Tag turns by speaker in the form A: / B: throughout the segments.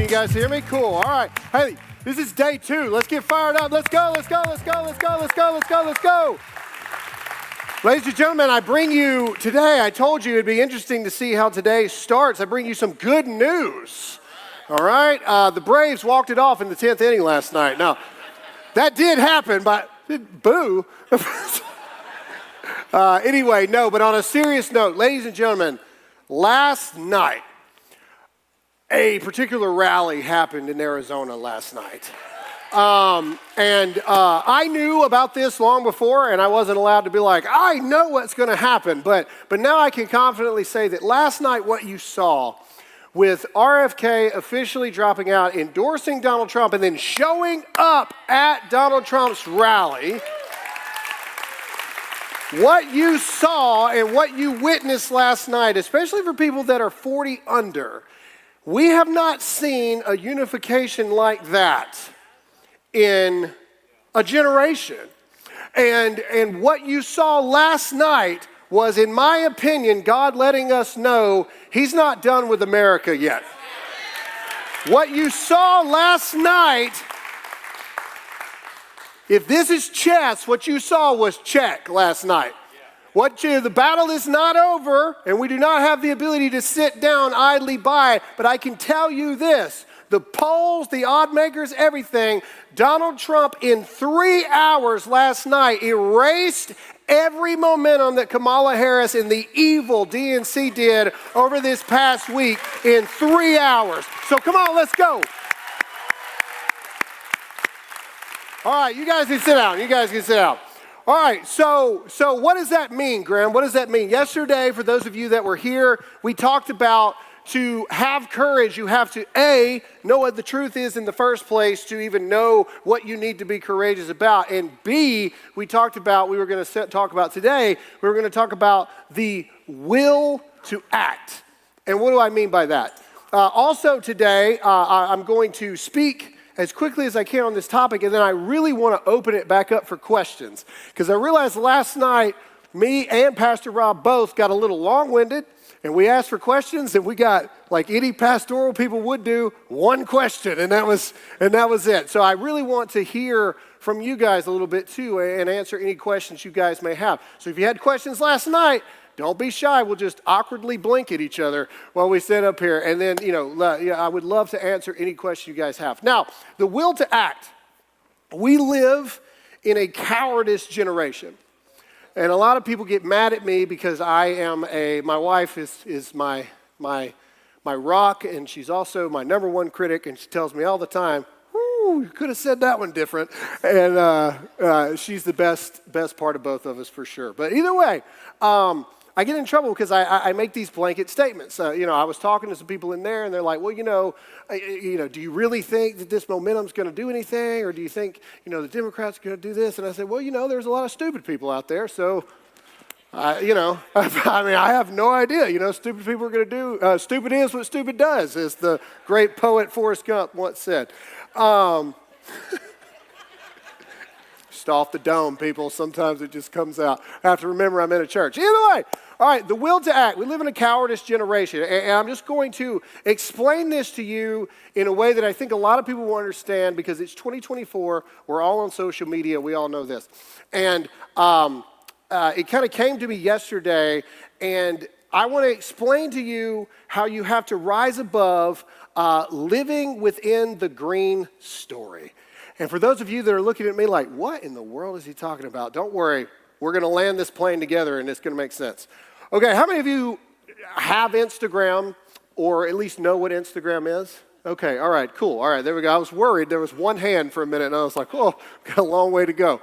A: guys hear me? Cool. All right. Hey, this is day 2. Let's get fired up. Let's go, let's go, let's go, let's go, let's go, let's go, let's go. Ladies and gentlemen, I bring you today, I told you it'd be interesting to see how today starts. I bring you some good news. All right? The Braves walked it off in the 10th inning last night. Now, that did happen, but boo. Anyway, no, but on a serious note, ladies and gentlemen, last night, a particular rally happened in Arizona last night. I knew about this long before, and I wasn't allowed to be like, I know what's going to happen. But now I can confidently say that last night what you saw with RFK officially dropping out, endorsing Donald Trump, and then showing up at Donald Trump's rally, what you saw and what you witnessed last night, especially for people that are 40 under, we have not seen a unification like that in a generation. And what you saw last night was, in my opinion, God letting us know He's not done with America yet. What you saw last night, if this is chess, what you saw was check last night. The battle is not over, and we do not have the ability to sit down idly by, but I can tell you this, the polls, the odd makers, everything, Donald Trump in 3 hours last night erased every momentum that Kamala Harris and the evil DNC did over this past week in 3 hours. So come on, let's go. All right, you guys can sit down. All right, so what does that mean, Graham? What does that mean? Yesterday, for those of you that were here, we talked about to have courage, you have to, A, know what the truth is in the first place to even know what you need to be courageous about. And B, we talked about, we were going to talk about today, we were going to talk about the will to act. And what do I mean by that? Also today, I'm going to speak as quickly as I can on this topic, and then I really want to open it back up for questions. Because I realized last night, me and Pastor Rob both got a little long-winded, and we asked for questions, and we got, like any pastoral people would do, one question, and that was it. So I really want to hear from you guys a little bit too, and answer any questions you guys may have. So if you had questions last night, don't be shy. We'll just awkwardly blink at each other while we sit up here. And then, I would love to answer any question you guys have. Now, the will to act. We live in a cowardice generation. And a lot of people get mad at me because my wife is my rock, and she's also my number one critic, and she tells me all the time, "Ooh, you could have said that one different." And she's the best part of both of us for sure. But either way, I get in trouble because I make these blanket statements. I was talking to some people in there, and they're like, well, do you really think that this momentum's going to do anything? Or do you think, the Democrats are going to do this? And I said, well, there's a lot of stupid people out there. So, I have no idea. Stupid people are going to do, stupid is what stupid does, as the great poet Forrest Gump once said. Just off the dome, people. Sometimes it just comes out. I have to remember I'm in a church. Either way, all right, the will to act. We live in a cowardice generation, and I'm just going to explain this to you in a way that I think a lot of people will understand because it's 2024. We're all on social media. We all know this. And it kind of came to me yesterday, and I want to explain to you how you have to rise above living within the green story. And for those of you that are looking at me like, what in the world is he talking about? Don't worry. We're going to land this plane together, and it's going to make sense. Okay, how many of you have Instagram or at least know what Instagram is? Okay, all right, cool. All right, there we go. I was worried. There was one hand for a minute, and I was like, oh, got a long way to go.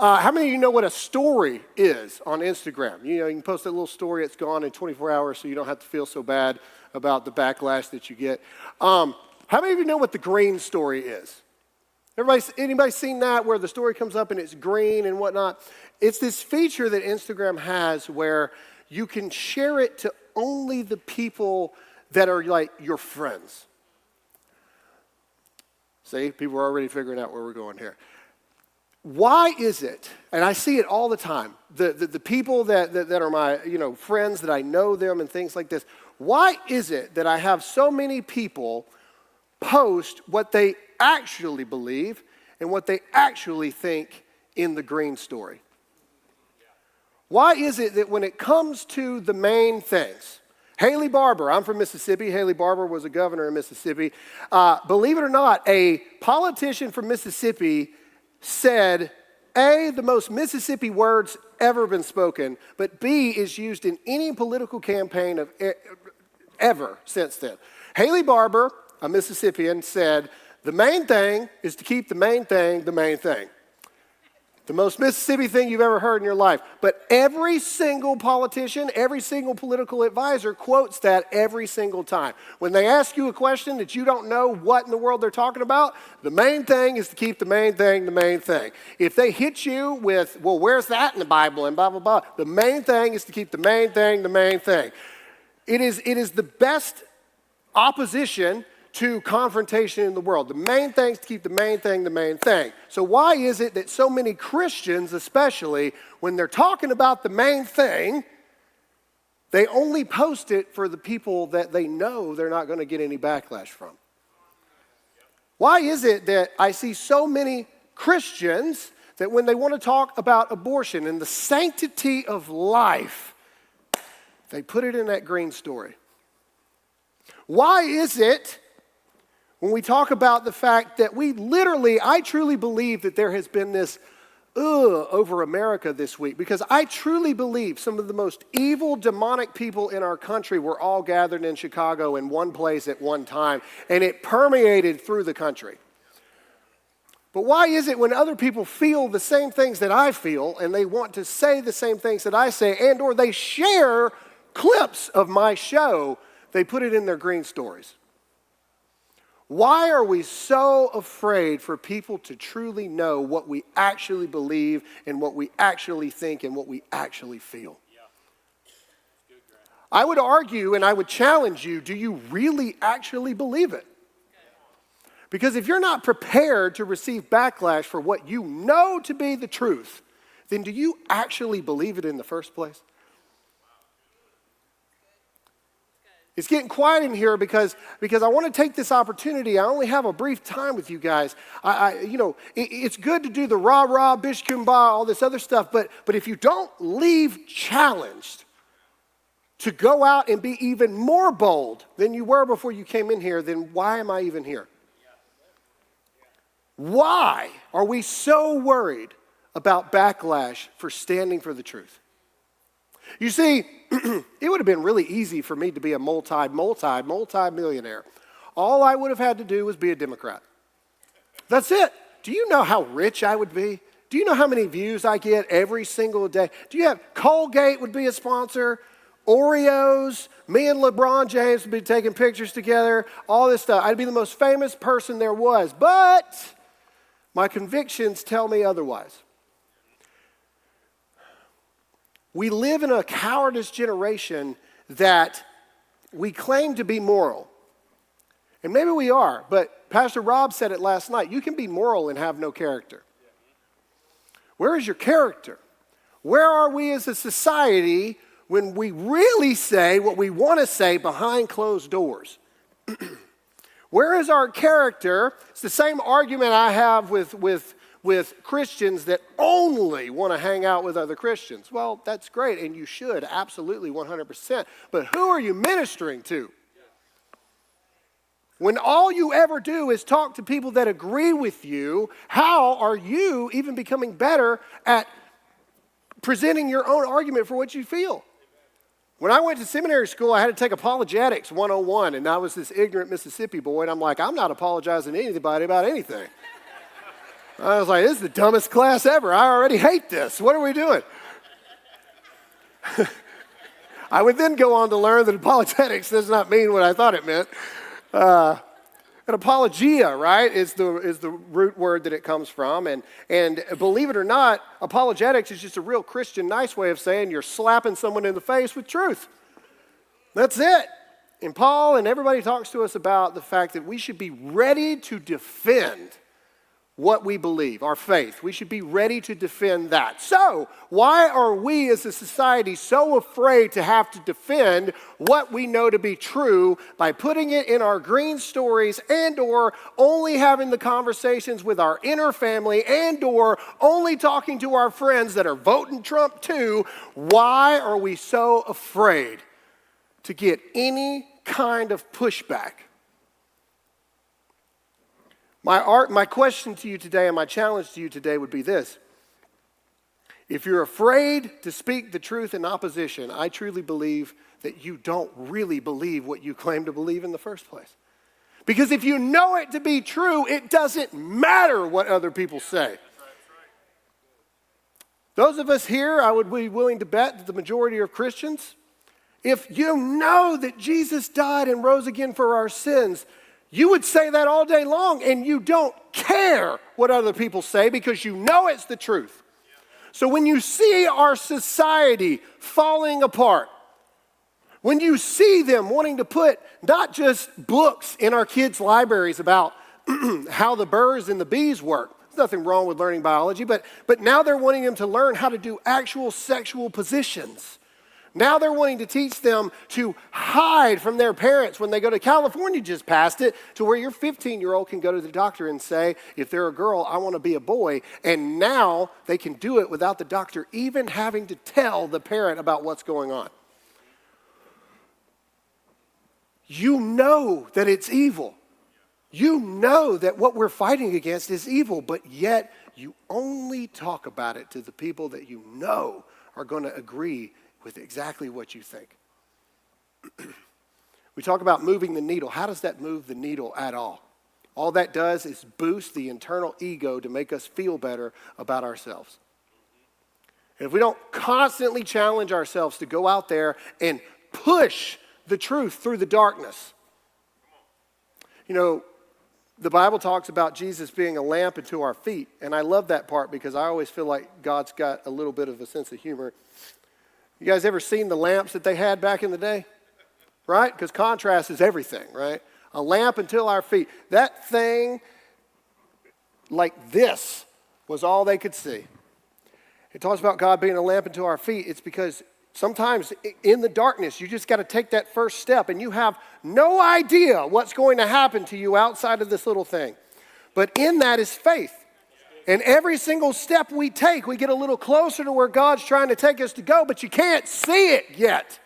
A: How many of you know what a story is on Instagram? You can post a little story. It's gone in 24 hours, so you don't have to feel so bad about the backlash that you get. How many of you know what the green story is? Anybody seen that where the story comes up and it's green and whatnot? It's this feature that Instagram has where you can share it to only the people that are like your friends. See, people are already figuring out where we're going here. Why is it, and I see it all the time, the people that are my friends, that I know them and things like this, why is it that I have so many people post what they actually believe and what they actually think in the green story? Why is it that when it comes to the main things, Haley Barbour, I'm from Mississippi. Haley Barbour was a governor in Mississippi. Believe it or not, a politician from Mississippi said, A, the most Mississippi words ever been spoken, but B, is used in any political campaign of ever since then. Haley Barbour, a Mississippian, said, the main thing is to keep the main thing the main thing. The most Mississippi thing you've ever heard in your life. But every single politician, every single political advisor quotes that every single time. When they ask you a question that you don't know what in the world they're talking about, the main thing is to keep the main thing the main thing. If they hit you with, well, where's that in the Bible and blah, blah, blah, the main thing is to keep the main thing the main thing. It is the best opposition to confrontation in the world. The main thing is to keep the main thing the main thing. So why is it that so many Christians, especially, when they're talking about the main thing, they only post it for the people that they know they're not going to get any backlash from? Why is it that I see so many Christians that when they want to talk about abortion and the sanctity of life, they put it in that green story? Why is it when we talk about the fact that I truly believe that there has been this over America this week, because I truly believe some of the most evil, demonic people in our country were all gathered in Chicago in one place at one time, and it permeated through the country. But why is it when other people feel the same things that I feel, and they want to say the same things that I say, and or they share clips of my show, they put it in their green stories? Why are we so afraid for people to truly know what we actually believe and what we actually think and what we actually feel? I would argue and I would challenge you, do you really actually believe it? Because if you're not prepared to receive backlash for what you know to be the truth, then do you actually believe it in the first place? It's getting quiet in here because I want to take this opportunity. I only have a brief time with you guys. It's good to do the rah-rah, bish kumbah, all this other stuff, but if you don't leave challenged to go out and be even more bold than you were before you came in here, then why am I even here? Why are we so worried about backlash for standing for the truth? You see, it would have been really easy for me to be a multi-millionaire. All I would have had to do was be a Democrat. That's it. Do you know how rich I would be? Do you know how many views I get every single day? Do you have Colgate would be a sponsor, Oreos, me and LeBron James would be taking pictures together, all this stuff. I'd be the most famous person there was, but my convictions tell me otherwise. We live in a cowardice generation that we claim to be moral. And maybe we are, but Pastor Rob said it last night. You can be moral and have no character. Where is your character? Where are we as a society when we really say what we want to say behind closed doors? Where is our character? It's the same argument I have with Christians that only want to hang out with other Christians. Well, that's great, and you should, absolutely, 100%. But who are you ministering to? When all you ever do is talk to people that agree with you, how are you even becoming better at presenting your own argument for what you feel? When I went to seminary school, I had to take Apologetics 101, and I was this ignorant Mississippi boy, and I'm like, I'm not apologizing to anybody about anything. I was like, this is the dumbest class ever. I already hate this. What are we doing? I would then go on to learn that apologetics does not mean what I thought it meant. An apologia, right, is the root word that it comes from. And believe it or not, apologetics is just a real Christian nice way of saying you're slapping someone in the face with truth. That's it. And Paul and everybody talks to us about the fact that we should be ready to defend what we believe, our faith. We should be ready to defend that. So, why are we as a society so afraid to have to defend what we know to be true by putting it in our green stories and or only having the conversations with our inner family and or only talking to our friends that are voting Trump too? Why are we so afraid to get any kind of pushback? My question to you today and my challenge to you today would be this. If you're afraid to speak the truth in opposition, I truly believe that you don't really believe what you claim to believe in the first place. Because if you know it to be true, it doesn't matter what other people say. Those of us here, I would be willing to bet that the majority of Christians, if you know that Jesus died and rose again for our sins, you would say that all day long, and you don't care what other people say because you know it's the truth. So when you see our society falling apart, when you see them wanting to put not just books in our kids' libraries about how the birds and the bees work, there's nothing wrong with learning biology, but now they're wanting them to learn how to do actual sexual positions. Now they're wanting to teach them to hide from their parents when they go to California, just passed it, to where your 15-year-old can go to the doctor and say, if they're a girl, I want to be a boy. And now they can do it without the doctor even having to tell the parent about what's going on. You know that it's evil. You know that what we're fighting against is evil, but yet you only talk about it to the people that you know are going to agree with exactly what you think. We talk about moving the needle. How does that move the needle at all? All that does is boost the internal ego to make us feel better about ourselves. And if we don't constantly challenge ourselves to go out there and push the truth through the darkness. You know, the Bible talks about Jesus being a lamp unto our feet, and I love that part because I always feel like God's got a little bit of a sense of humor. You guys ever seen the lamps that they had back in the day? Right? Because contrast is everything, right? A lamp until our feet. That thing, like this, was all they could see. It talks about God being a lamp unto our feet. It's because sometimes in the darkness, you just got to take that first step, and you have no idea what's going to happen to you outside of this little thing. But in that is faith. And every single step we take, we get a little closer to where God's trying to take us to go, but you can't see it yet.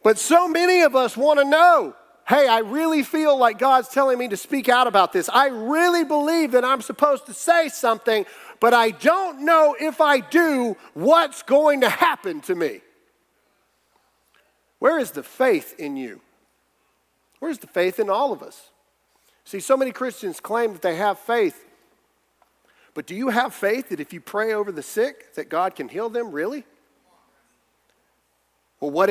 A: But so many of us want to know, hey, I really feel like God's telling me to speak out about this. I really believe that I'm supposed to say something, but I don't know if I do what's going to happen to me. Where is the faith in you? Where's the faith in all of us? See, so many Christians claim that they have faith. But do you have faith that if you pray over the sick, that God can heal them, really? Well, what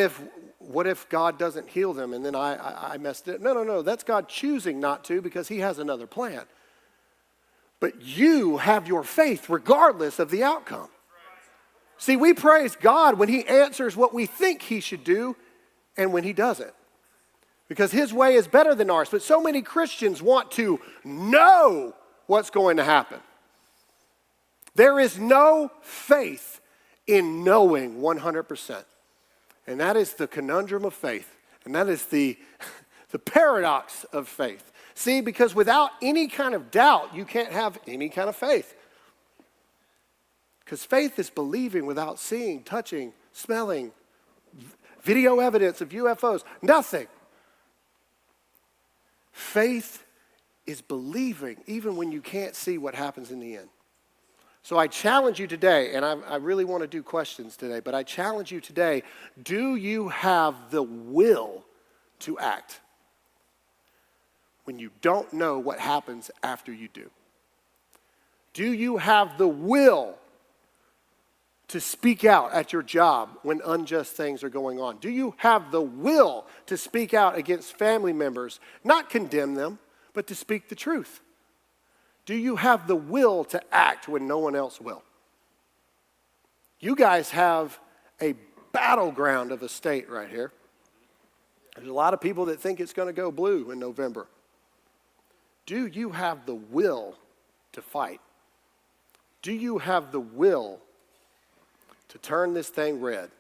A: if God doesn't heal them and then I messed it up? No, that's God choosing not to because he has another plan. But you have your faith regardless of the outcome. See, we praise God when he answers what we think he should do and when he doesn't. Because his way is better than ours. But so many Christians want to know what's going to happen. There is no faith in knowing 100%. And that is the conundrum of faith. And that is the paradox of faith. See, because without any kind of doubt, you can't have any kind of faith. Because faith is believing without seeing, touching, smelling, video evidence of UFOs, nothing. Faith is believing even when you can't see what happens in the end. So I challenge you today, and I really want to do questions today, but I challenge you today, do you have the will to act when you don't know what happens after you do? Do you have the will to speak out at your job when unjust things are going on? Do you have the will to speak out against family members, not condemn them, but to speak the truth? Do you have the will to act when no one else will? You guys have a battleground of a state right here. There's a lot of people that think it's going to go blue in November. Do you have the will to fight? Do you have the will to turn this thing red?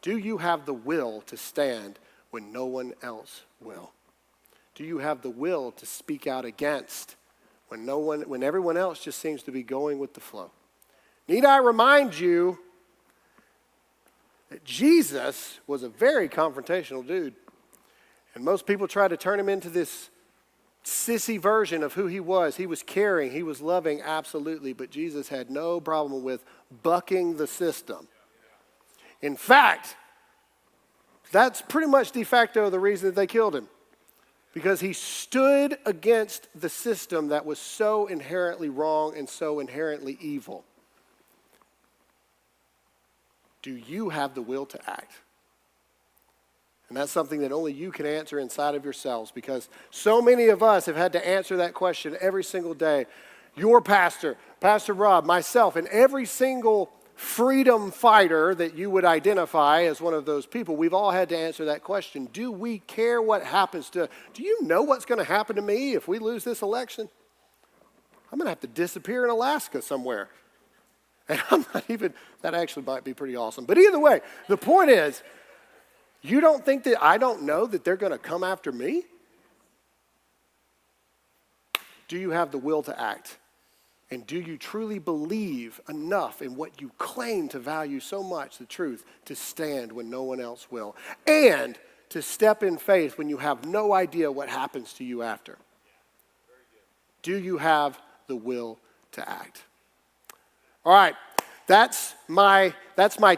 A: Do you have the will to stand when no one else will? Do you have the will to speak out against when everyone else just seems to be going with the flow? Need I remind you that Jesus was a very confrontational dude. And most people try to turn him into this sissy version of who he was. He was caring, he was loving, absolutely, but Jesus had no problem with bucking the system. In fact, that's pretty much de facto the reason that they killed him. Because he stood against the system that was so inherently wrong and so inherently evil. Do you have the will to act? And that's something that only you can answer inside of yourselves, because so many of us have had to answer that question every single day. Your pastor, Pastor Rob, myself, and every single freedom fighter that you would identify as one of those people, we've all had to answer that question. Do we care what happens do you know what's going to happen to me if we lose this election? I'm going to have to disappear in Alaska somewhere. And that actually might be pretty awesome. But either way, the point is, you don't think that I don't know that they're going to come after me? Do you have the will to act? And do you truly believe enough in what you claim to value so much, the truth, to stand when no one else will? And to step in faith when you have no idea what happens to you after? Do you have the will to act? All right, that's my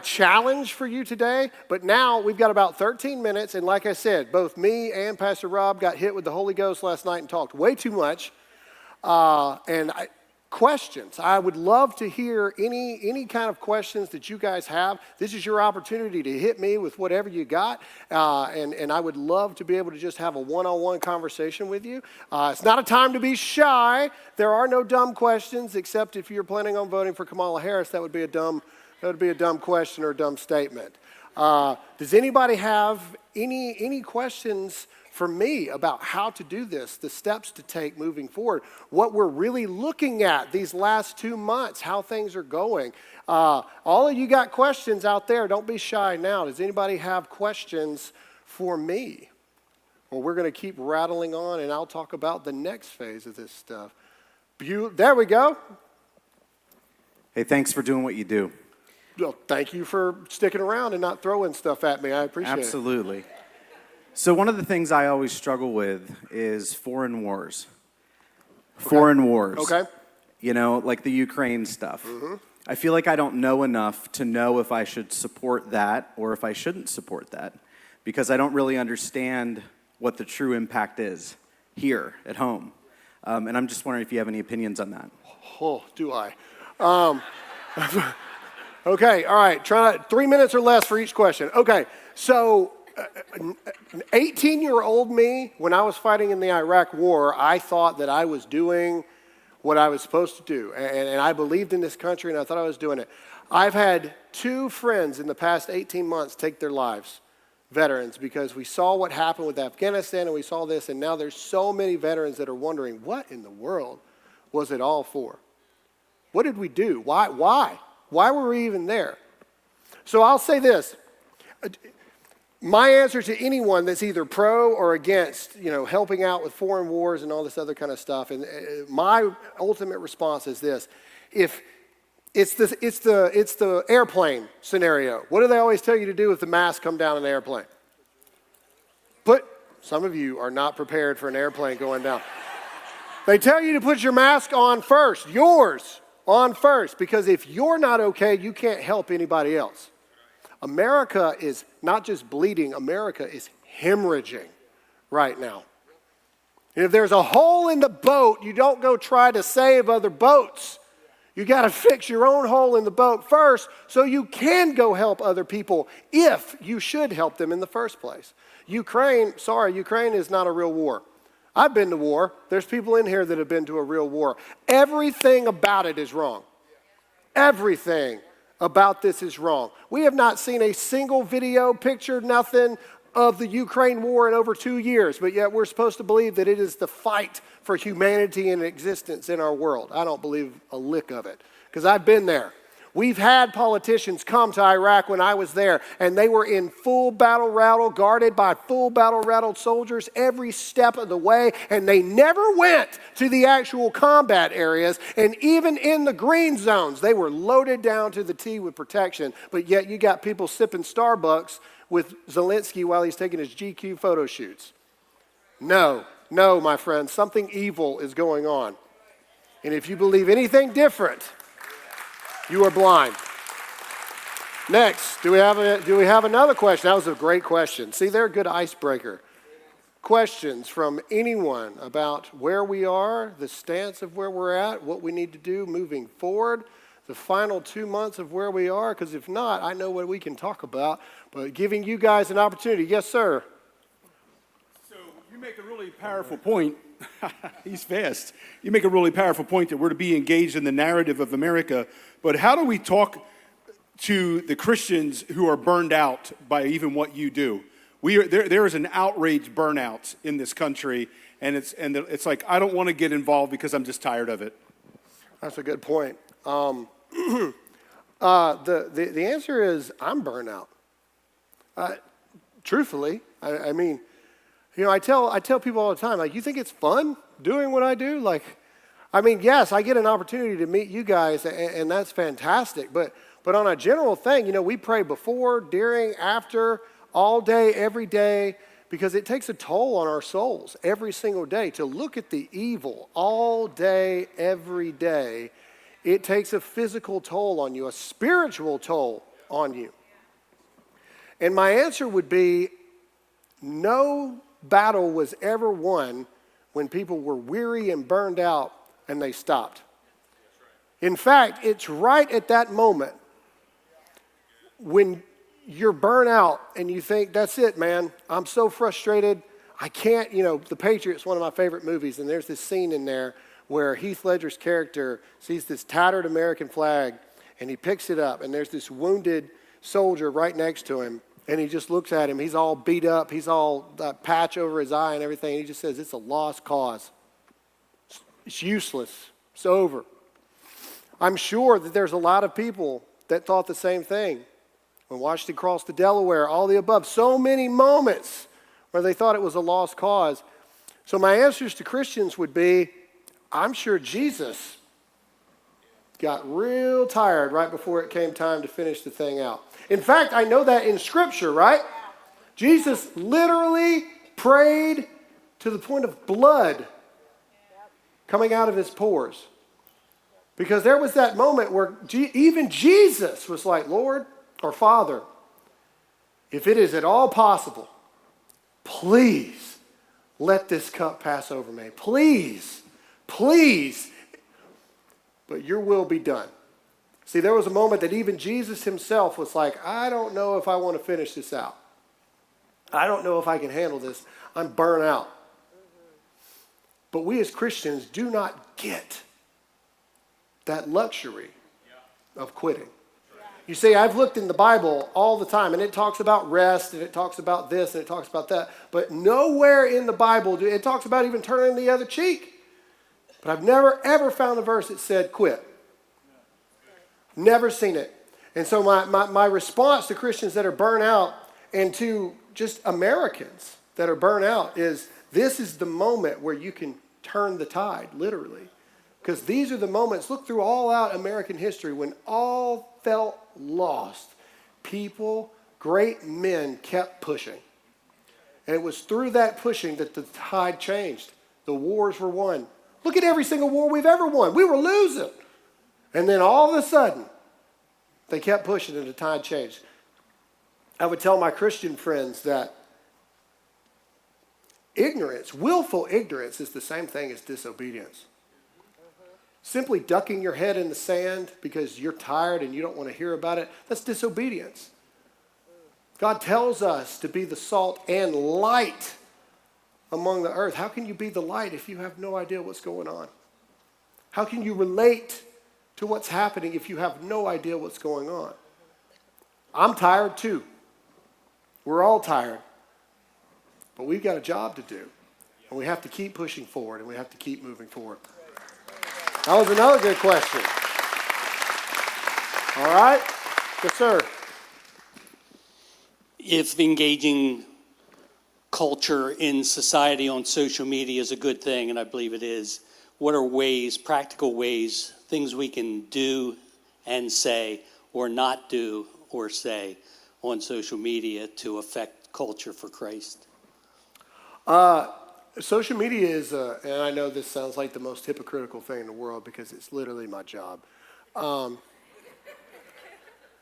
A: challenge for you today. But now we've got about 13 minutes, and like I said, both me and Pastor Rob got hit with the Holy Ghost last night and talked way too much. Questions. I would love to hear any kind of questions that you guys have. This is your opportunity to hit me with whatever you got, and I would love to be able to just have a one-on-one conversation with you. It's not a time to be shy. There are no dumb questions, except if you're planning on voting for Kamala Harris. That would be a dumb question or a dumb statement. Does anybody have any questions for me about how to do this, the steps to take moving forward, what we're really looking at these last 2 months, how things are going? All of you got questions out there. Don't be shy now. Does anybody have questions for me? Well, we're going to keep rattling on, and I'll talk about the next phase of this stuff. There we go.
B: Hey, thanks for doing what you do.
A: Well, thank you for sticking around and not throwing stuff at me. I appreciate it.
B: Absolutely. So one of the things I always struggle with is foreign wars. Okay. Foreign wars.
A: Okay.
B: You know, like the Ukraine stuff. Mm-hmm. I feel like I don't know enough to know if I should support that or if I shouldn't support that, because I don't really understand what the true impact is here at home. And I'm just wondering if you have any opinions on that.
A: Oh, do I? Okay, all right. 3 minutes or less for each question. Okay, so 18-year-old me, when I was fighting in the Iraq War, I thought that I was doing what I was supposed to do. And I believed in this country, and I thought I was doing it. I've had 2 friends in the past 18 months take their lives, veterans, because we saw what happened with Afghanistan, and we saw this, and now there's so many veterans that are wondering, what in the world was it all for? What did we do? Why? Why were we even there? So I'll say this. My answer to anyone that's either pro or against, helping out with foreign wars and all this other kind of stuff, and my ultimate response is this: if it's the airplane scenario, what do they always tell you to do if the masks come down in the airplane? Some of you are not prepared for an airplane going down. They tell you to put your mask on first, yours on first, because if you're not okay, you can't help anybody else. America is not just bleeding, America is hemorrhaging right now. And if there's a hole in the boat, you don't go try to save other boats. You got to fix your own hole in the boat first so you can go help other people if you should help them in the first place. Ukraine is not a real war. I've been to war. There's people in here that have been to a real war. Everything about it is wrong. Everything about this is wrong. We have not seen a single video, picture, nothing. of the Ukraine war in over 2 years, but yet we're supposed to believe that it is the fight for humanity and existence in our world. I don't believe a lick of it, because I've been there. We've had politicians come to Iraq when I was there, and they were in full battle rattle, guarded by full battle rattled soldiers every step of the way, and they never went to the actual combat areas. And even in the green zones, they were loaded down to the T with protection. But yet you got people sipping Starbucks with Zelensky while he's taking his GQ photo shoots. No, my friends, something evil is going on. And if you believe anything different, you are blind. Next, do we have another question? That was a great question. See, they're a good icebreaker. Questions from anyone about where we are, the stance of where we're at, what we need to do moving forward, the final 2 months of where we are? Because if not, I know what we can talk about. But giving you guys an opportunity. Yes, sir.
C: So you make a really powerful point. He's fast. You make a really powerful point that we're to be engaged in the narrative of America. But how do we talk to the Christians who are burned out by even what you do? There is an outrage burnout in this country, and it's like, I don't want to get involved because I'm just tired of it.
A: That's a good point. The answer is I'm burned out. Truthfully, I mean, you know, I tell people all the time, like, you think it's fun doing what I do? Like, I mean, yes, I get an opportunity to meet you guys, and that's fantastic. But on a general thing, you know, we pray before, during, after, all day, every day, because it takes a toll on our souls every single day to look at the evil all day, every day. It takes a physical toll on you, a spiritual toll on you. And my answer would be, no battle was ever won when people were weary and burned out and they stopped. In fact, it's right at that moment when you're burnt out and you think, that's it, man. I'm so frustrated. I can't, you know, The Patriot's one of my favorite movies, and there's this scene in there where Heath Ledger's character sees this tattered American flag, and he picks it up, and there's this wounded soldier right next to him, and he just looks at him. He's all beat up. He's all patch over his eye and everything. And he just says, it's a lost cause. It's useless. It's over. I'm sure that there's a lot of people that thought the same thing. When Washington crossed the Delaware, all the above, so many moments where they thought it was a lost cause. So my answers to Christians would be, I'm sure Jesus got real tired right before it came time to finish the thing out. In fact, I know that in Scripture, right? Jesus literally prayed to the point of blood coming out of his pores. Because there was that moment where even Jesus was like, Lord or Father, if it is at all possible, please let this cup pass over me. Please, please. But your will be done. See, there was a moment that even Jesus himself was like, I don't know if I want to finish this out. I don't know if I can handle this. I'm burnt out. But we as Christians do not get that luxury of quitting. You see, I've looked in the Bible all the time, and it talks about rest, and it talks about this, and it talks about that. But nowhere in the Bible, it talks about even turning the other cheek. But I've never, ever found a verse that said quit. Never seen it. And so my response to Christians that are burnt out and to just Americans that are burnt out is, this is the moment where you can turn the tide, literally. Because these are the moments, look through all out American history, when all felt lost. People, great men kept pushing. And it was through that pushing that the tide changed. The wars were won. Look at every single war we've ever won. We were losing. And then all of a sudden, they kept pushing and the tide changed. I would tell my Christian friends that ignorance, willful ignorance, is the same thing as disobedience. Simply ducking your head in the sand because you're tired and you don't want to hear about it, that's disobedience. God tells us to be the salt and light among the earth. How can you be the light if you have no idea what's going on? How can you relate to what's happening if you have no idea what's going on? I'm tired too. We're all tired. but we've got a job to do. And we have to keep pushing forward, and we have to keep moving forward. That was another good question. All right? Yes, sir.
D: If engaging culture in society on social media is a good thing, and I believe it is, what are ways, practical ways, things we can do and say or not do or say on social media to affect culture for Christ?
A: Social media is, and I know this sounds like the most hypocritical thing in the world because it's literally my job.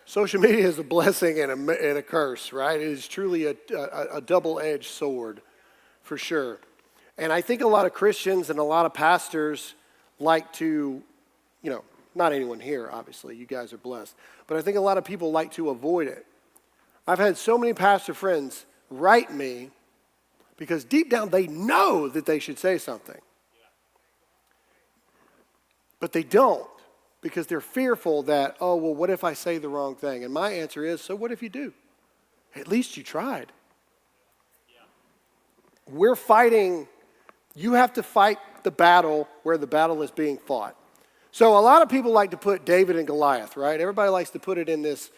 A: Social media is a blessing and a curse, right? It is truly a double-edged sword, for sure. And I think a lot of Christians and a lot of pastors like to, not anyone here, obviously, you guys are blessed, but I think a lot of people like to avoid it. I've had so many pastor friends write me because deep down they know that they should say something. But they don't because they're fearful that, oh, well, what if I say the wrong thing? And my answer is, so what if you do? At least you tried. We're fighting, you have to fight the battle where the battle is being fought. So a lot of people like to put David and Goliath, right? Everybody likes to put it in this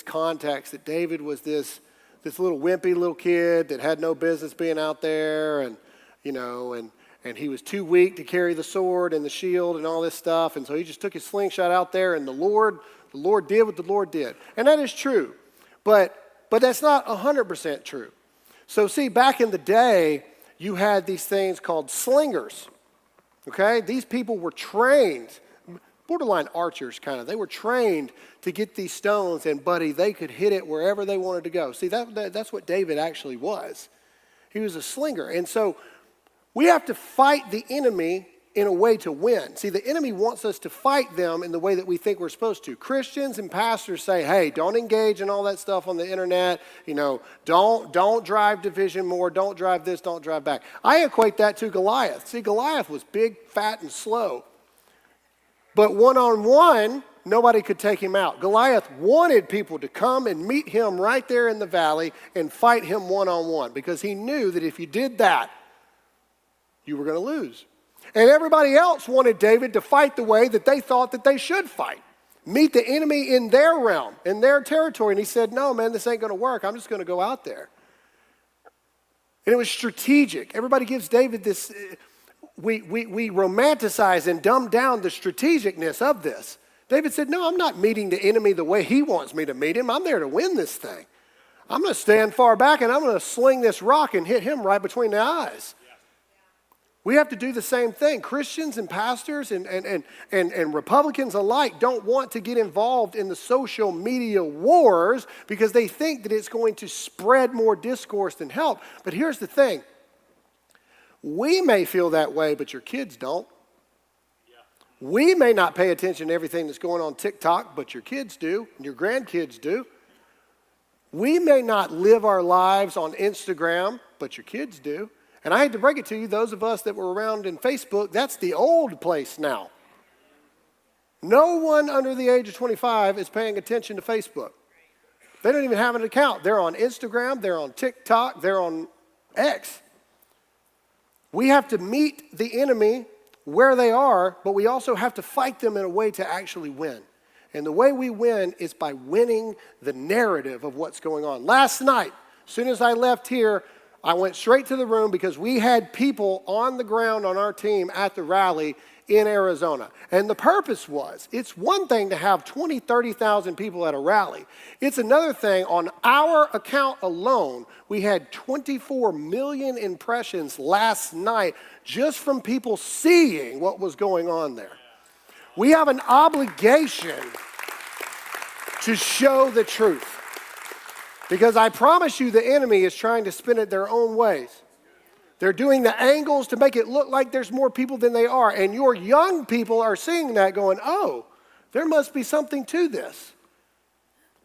A: context that David was this little wimpy little kid that had no business being out there, and he was too weak to carry the sword and the shield and all this stuff, and so he just took his slingshot out there, and the Lord did what the Lord did, and that is true, but that's not 100% true. So see, back in the day, you had these things called slingers. Okay, these people were trained. Borderline archers, kind of. They were trained to get these stones, and buddy, they could hit it wherever they wanted to go. See, that's what David actually was. He was a slinger. And so we have to fight the enemy in a way to win. See, the enemy wants us to fight them in the way that we think we're supposed to. Christians and pastors say, hey, don't engage in all that stuff on the internet. Don't drive division more. Don't drive this, don't drive back. I equate that to Goliath. See, Goliath was big, fat, and slow. But one-on-one, nobody could take him out. Goliath wanted people to come and meet him right there in the valley and fight him one-on-one because he knew that if you did that, you were going to lose. And everybody else wanted David to fight the way that they thought that they should fight. Meet the enemy in their realm, in their territory. And he said, no, man, this ain't going to work. I'm just going to go out there. And it was strategic. Everybody gives David this... We romanticize and dumb down the strategicness of this. David said, no, I'm not meeting the enemy the way he wants me to meet him. I'm there to win this thing. I'm going to stand far back and I'm going to sling this rock and hit him right between the eyes. We have to do the same thing. Christians and pastors and Republicans alike don't want to get involved in the social media wars because they think that it's going to spread more discourse than help. But here's the thing. We may feel that way, but your kids don't. Yeah. We may not pay attention to everything that's going on TikTok, but your kids do, and your grandkids do. We may not live our lives on Instagram, but your kids do. And I hate to break it to you, those of us that were around in Facebook, that's the old place now. No one under the age of 25 is paying attention to Facebook. They don't even have an account. They're on Instagram, they're on TikTok, they're on X. We have to meet the enemy where they are, but we also have to fight them in a way to actually win. And the way we win is by winning the narrative of what's going on. Last night, as soon as I left here, I went straight to the room because we had people on the ground on our team at the rally in Arizona. And the purpose was, it's one thing to have 20, 30,000 people at a rally. It's another thing, on our account alone, we had 24 million impressions last night just from people seeing what was going on there. We have an obligation to show the truth. Because I promise you the enemy is trying to spin it their own ways. They're doing the angles to make it look like there's more people than they are. And your young people are seeing that going, oh, there must be something to this.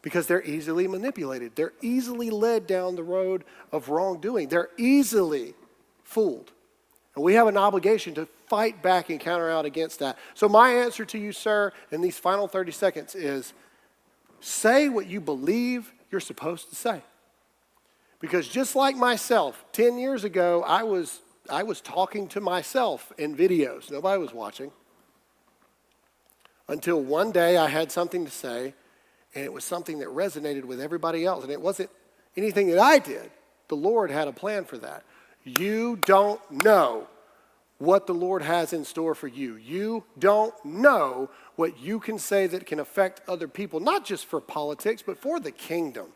A: Because they're easily manipulated. They're easily led down the road of wrongdoing. They're easily fooled. And we have an obligation to fight back and counter out against that. So my answer to you, sir, in these final 30 seconds is say what you believe you're supposed to say. Because just like myself, 10 years ago, I was talking to myself in videos. Nobody was watching. Until one day I had something to say, and it was something that resonated with everybody else. And it wasn't anything that I did. The Lord had a plan for that. You don't know what the Lord has in store for you. You don't know what you can say that can affect other people, not just for politics, but for the kingdom.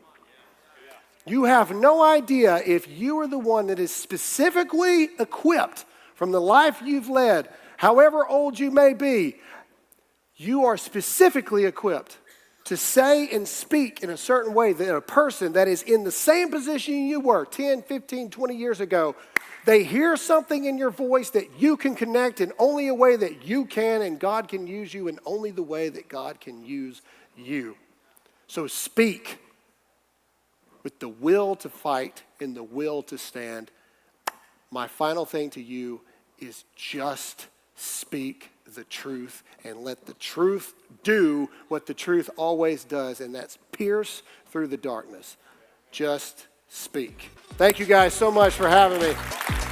A: You have no idea if you are the one that is specifically equipped from the life you've led, however old you may be, you are specifically equipped to say and speak in a certain way that a person that is in the same position you were 10, 15, 20 years ago, they hear something in your voice that you can connect in only a way that you can, and God can use you in only the way that God can use you. So speak with the will to fight and the will to stand. My final thing to you is just speak the truth and let the truth do what the truth always does, and that's pierce through the darkness. Just speak. Thank you guys so much for having me.